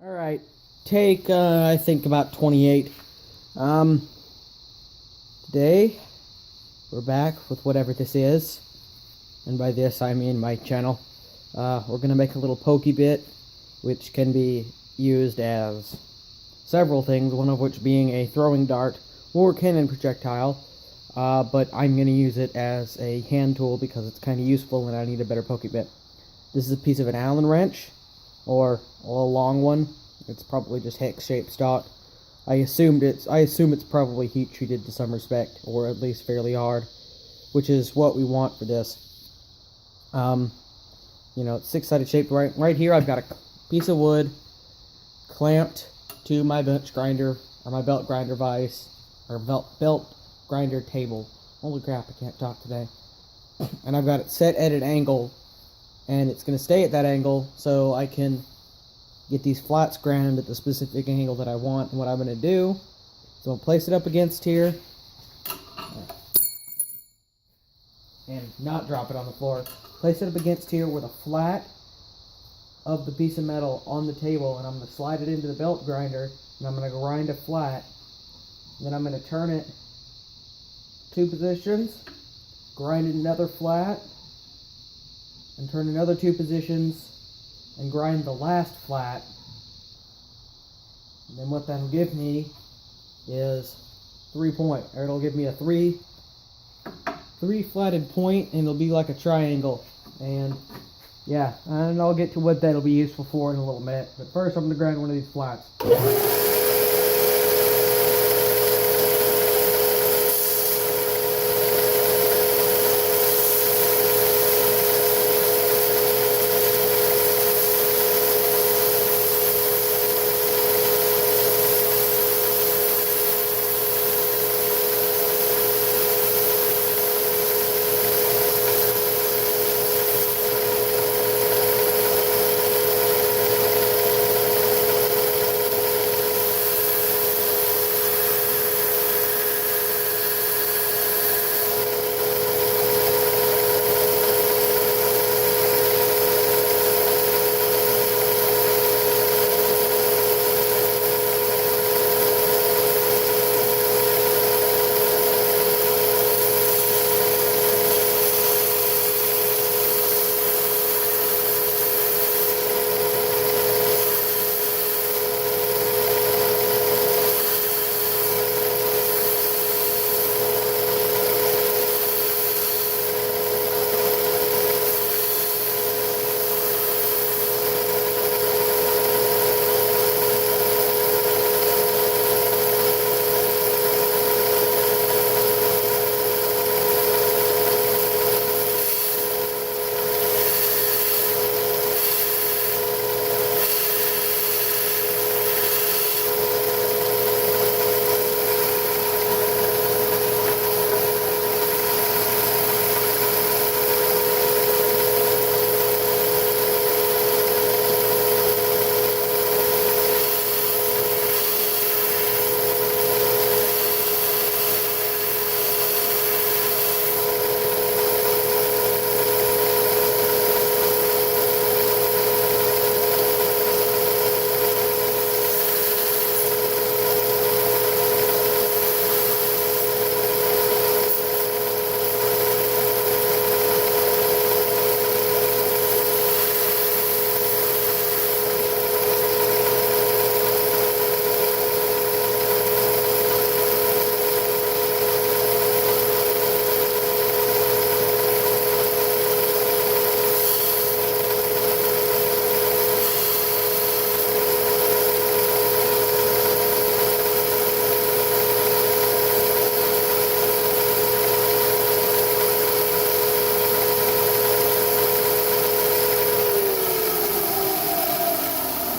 Alright, take, I think about 28. Today, we're back with whatever this is, and by this I mean my channel. We're gonna make a little pokey bit, which can be used as several things, one of which being a throwing dart or cannon projectile, but I'm gonna use it as a hand tool because it's kind of useful and I need a better pokey bit. This is a piece of an Allen wrench, or a long one. It's probably just hex-shaped stock. I assume it's probably heat treated to some respect, or at least fairly hard, which is what we want for this. You know, it's six-sided shaped. Right here, I've got a piece of wood clamped to my bench grinder, or my belt grinder vise, or belt grinder table. Holy crap, I can't talk today. And I've got it set at an angle, and it's going to stay at that angle so I can get these flats ground at the specific angle that I want. And what I'm going to do is I'm going to place it up against here and not drop it on the floor. Place it up against here with a flat of the piece of metal on the table, and I'm going to slide it into the belt grinder, and I'm going to grind a flat. Then I'm going to turn it 2 positions, grind another flat, and turn another 2 positions, and grind the last flat. And then what that'll give me is 3 point, or it'll give me a three flatted point, and it'll be like a triangle. And yeah, and I'll get to what that'll be useful for in a little bit. But first I'm going to grind one of these flats.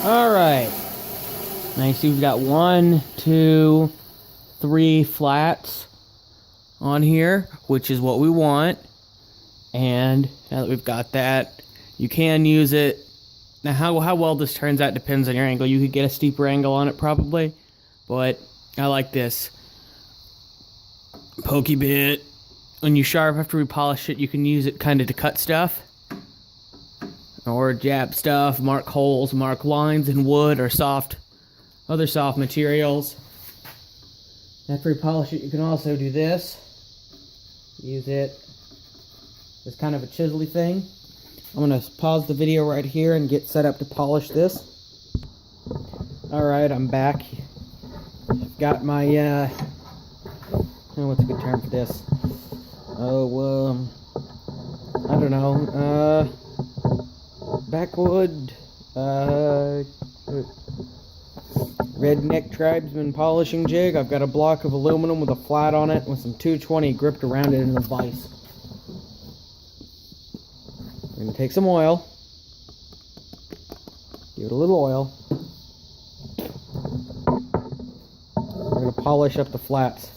Alright, now you see we've got 1, 2, 3 flats on here, which is what we want. And now that we've got that, you can use it. Now how well this turns out depends on your angle. You could get a steeper angle on it probably, but I like this pokey bit. When you sharp after we polish it, you can use it kind of to cut stuff. or jab stuff, mark holes, mark lines in wood or other soft materials. After you polish it, you can also do this. Use it as kind of a chisel-y thing. I'm going to pause the video right here and get set up to polish this. Alright, I'm back. Got my, what's a good term for this? I don't know, backwood, redneck tribesman polishing jig. I've got a block of aluminum with a flat on it with some 220 gripped around it in a vise. We're going to take some oil, give it a little oil. We're going to polish up the flats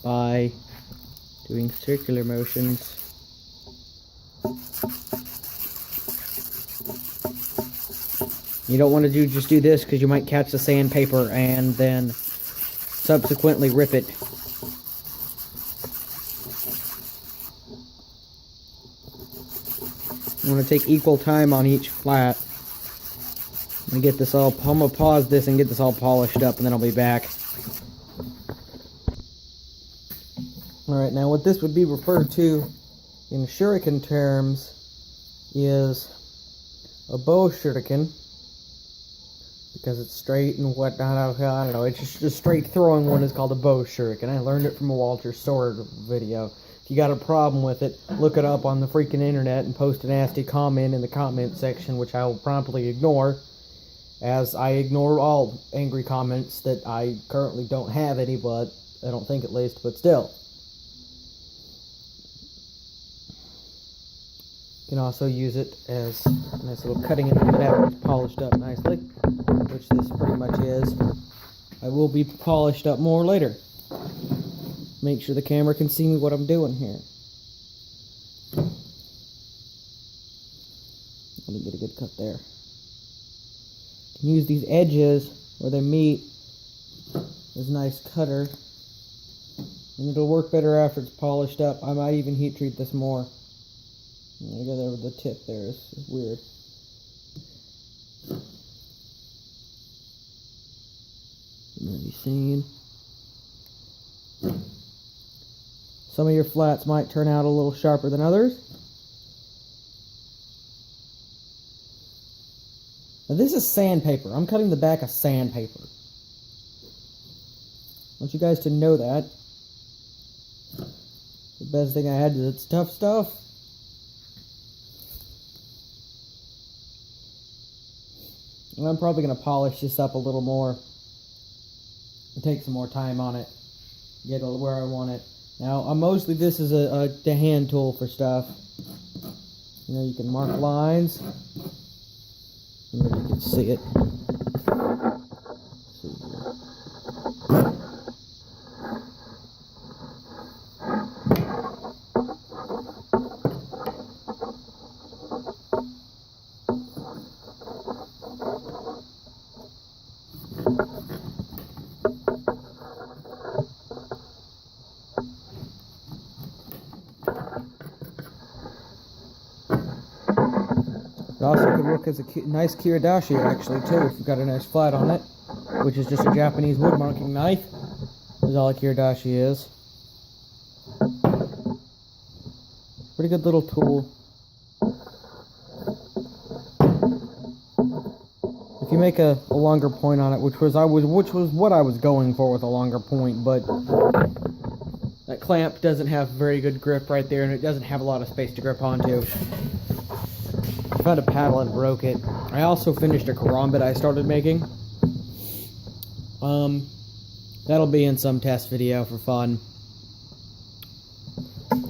by doing circular motions. You don't want to just do this because you might catch the sandpaper and then subsequently rip it. You want to take equal time on each flat. I'm gonna pause this and get this all polished up, and then I'll be back. Alright, now what this would be referred to in shuriken terms is a bow shuriken, because it's straight and whatnot. I don't know, it's just a straight throwing one is called a bow shuriken. I learned it from a Walter Sword video. If you got a problem with it, look it up on the freaking internet and post a nasty comment in the comment section, which I will promptly ignore, as I ignore all angry comments that I currently don't have any, but I don't think at least, but still. You can also use it as a nice little cutting instrument after it's polished up nicely, which this pretty much is. I will be polished up more later. Make sure the camera can see what I'm doing here. Let me get a good cut there. You can use these edges where they meet as a nice cutter, and it'll work better after it's polished up. I might even heat treat this more. I go there with the tip there. It's weird. You might be seeing. Some of your flats might turn out a little sharper than others. Now this is sandpaper. I'm cutting the back of sandpaper. I want you guys to know that. The best thing I had is it's tough stuff. And I'm probably going to polish this up a little more and take some more time on it. Get it where I want it. Now, mostly this is a hand tool for stuff. You know, you can mark lines. You can see it. Let's see here. It also could work as a nice kiridashi, actually, too, if you've got a nice flat on it, which is just a Japanese wood marking knife. That's all a kiridashi is. Pretty good little tool. If you make a longer point on it, which was what I was going for with a longer point, but that clamp doesn't have very good grip right there, and it doesn't have a lot of space to grip onto. I found a paddle and broke it. I also finished a karambit I started making. That'll be in some test video for fun.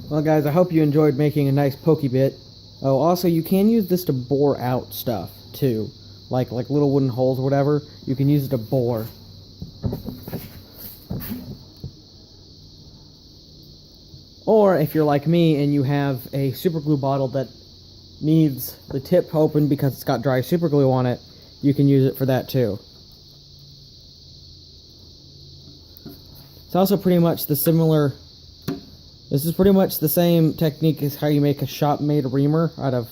Well, guys, I hope you enjoyed making a nice pokey bit. Oh, also, you can use this to bore out stuff, too. Like little wooden holes or whatever. You can use it to bore. Or, if you're like me and you have a super glue bottle that needs the tip open because it's got dry super glue on it, you can use it for that too. It's also pretty much this is pretty much the same technique as how you make a shop-made reamer out of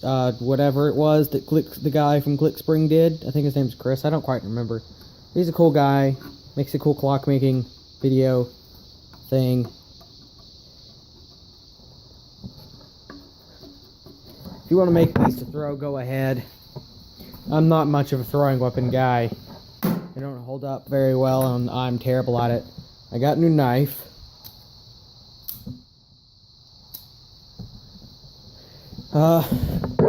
whatever it was that the guy from ClickSpring did. I think his name's Chris. I don't quite remember. He's a cool guy. Makes a cool clockmaking video thing. If you want to make these to throw, go ahead. I'm not much of a throwing weapon guy. They don't hold up very well, and I'm terrible at it. I got a new knife. I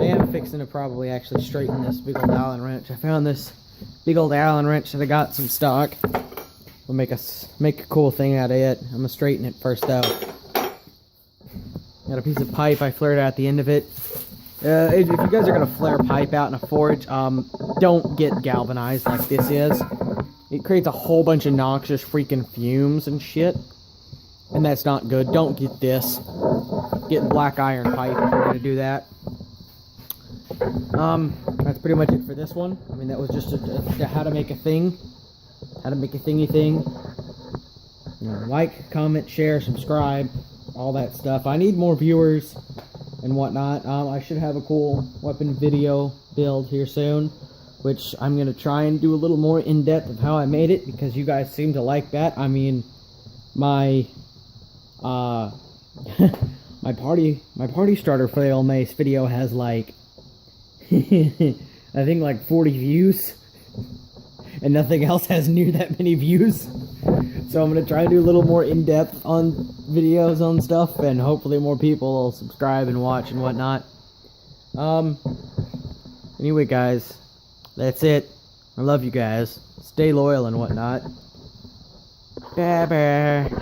am fixing to probably actually straighten this big old Allen wrench. I found this big old Allen wrench that I got some stock. We'll make a cool thing out of it. I'm gonna straighten it first though. Got a piece of pipe I flared out the end of it. If you guys are gonna flare pipe out in a forge, don't get galvanized like this is. It creates a whole bunch of noxious freaking fumes and shit, and that's not good. Don't get this. Get black iron pipe if you're gonna do that. That's pretty much it for this one. I mean, that was just a how to make a thing. How to make a thingy thing. You know, like, comment, share, subscribe, all that stuff. I need more viewers and whatnot. I should have a cool weapon video build here soon, which I'm gonna try and do a little more in depth of how I made it, because you guys seem to like that. I mean, my my party starter fail mace video has like I think like 40 views, and nothing else has near that many views. So I'm gonna try to do a little more in-depth on videos on stuff, and hopefully more people will subscribe and watch and whatnot. Anyway, guys, that's it. I love you guys. Stay loyal and whatnot. Bye bye.